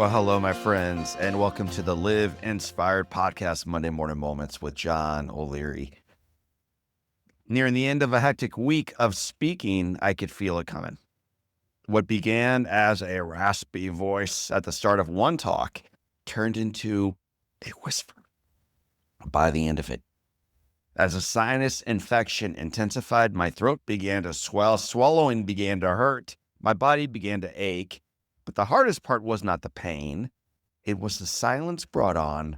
Well, hello, my friends, and welcome to the Live Inspired Podcast Monday Morning Moments with John O'Leary. Nearing the end of a hectic week of speaking, I could feel it coming. What began as a raspy voice at the start of one talk turned into a whisper by the end of it. As a sinus infection intensified, my throat began to swell, swallowing began to hurt, my body began to ache. But the hardest part was not the pain. It was the silence brought on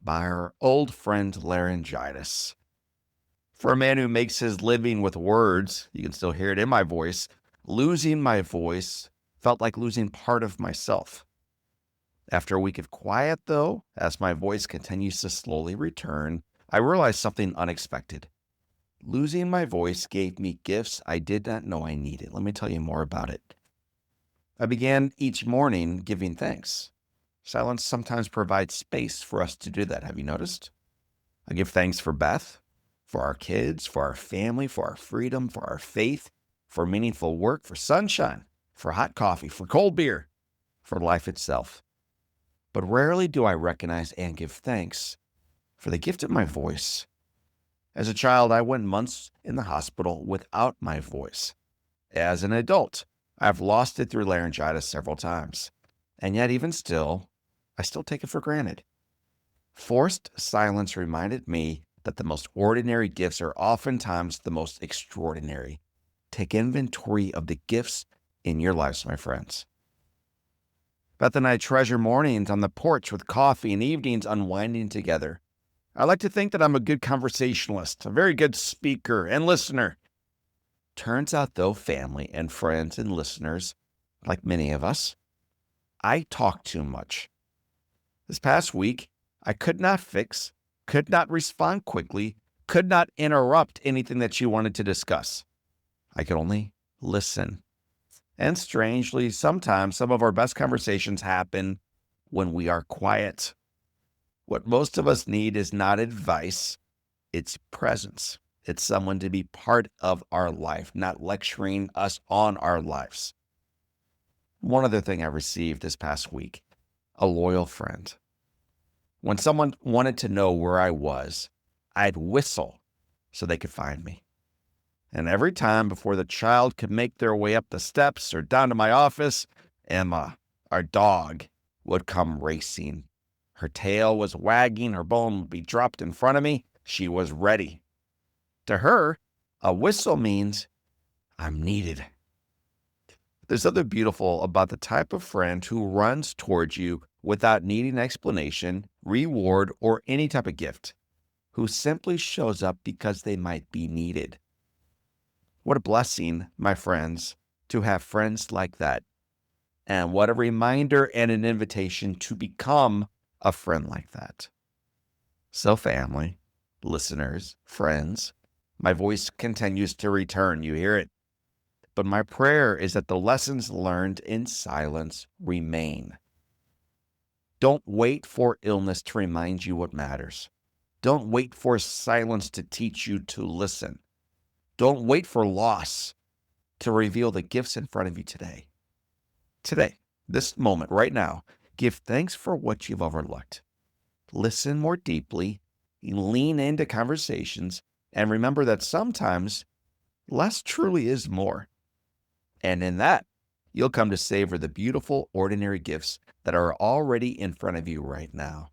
by our old friend laryngitis. For a man who makes his living with words, you can still hear it in my voice, losing my voice felt like losing part of myself. After a week of quiet, though, as my voice continues to slowly return, I realized something unexpected. Losing my voice gave me gifts I did not know I needed. Let me tell you more about it. I began each morning giving thanks. Silence sometimes provides space for us to do that. Have you noticed? I give thanks for Beth, for our kids, for our family, for our freedom, for our faith, for meaningful work, for sunshine, for hot coffee, for cold beer, for life itself. But rarely do I recognize and give thanks for the gift of my voice. As a child, I went months in the hospital without my voice. As an adult, I've lost it through laryngitis several times, and yet even still, I still take it for granted. Forced silence reminded me that the most ordinary gifts are oftentimes the most extraordinary. Take inventory of the gifts in your lives, my friends. Beth and I treasure mornings on the porch with coffee and evenings unwinding together. I like to think that I'm a good conversationalist, a very good speaker and listener. Turns out, though, family and friends and listeners, like many of us, I talk too much. This past week, I could not fix, could not respond quickly, could not interrupt anything that you wanted to discuss. I could only listen. And strangely, sometimes some of our best conversations happen when we are quiet. What most of us need is not advice, it's presence. It's someone to be part of our life, not lecturing us on our lives. One other thing I received this past week, a loyal friend. When someone wanted to know where I was, I'd whistle so they could find me. And every time before the child could make their way up the steps or down to my office, Emma, our dog, would come racing. Her tail was wagging, her bone would be dropped in front of me. She was ready. To her, a whistle means I'm needed. There's something beautiful about the type of friend who runs towards you without needing explanation, reward, or any type of gift, who simply shows up because they might be needed. What a blessing, my friends, to have friends like that. And what a reminder and an invitation to become a friend like that. So family, listeners, friends, my voice continues to return. You hear it. But my prayer is that the lessons learned in silence remain. Don't wait for illness to remind you what matters. Don't wait for silence to teach you to listen. Don't wait for loss to reveal the gifts in front of you today. Today, this moment, right now, give thanks for what you've overlooked. Listen more deeply, lean into conversations, and remember that sometimes less truly is more. And in that, you'll come to savor the beautiful, ordinary gifts that are already in front of you right now.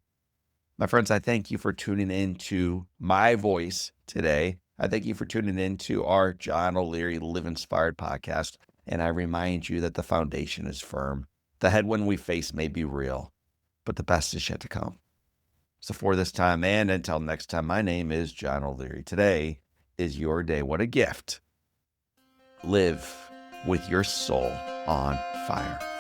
My friends, I thank you for tuning in to my voice today. I thank you for tuning in to our John O'Leary Live Inspired podcast. And I remind you that the foundation is firm. The headwind we face may be real, but the best is yet to come. So for this time and until next time, my name is John O'Leary. Today is your day. What a gift. Live with your soul on fire.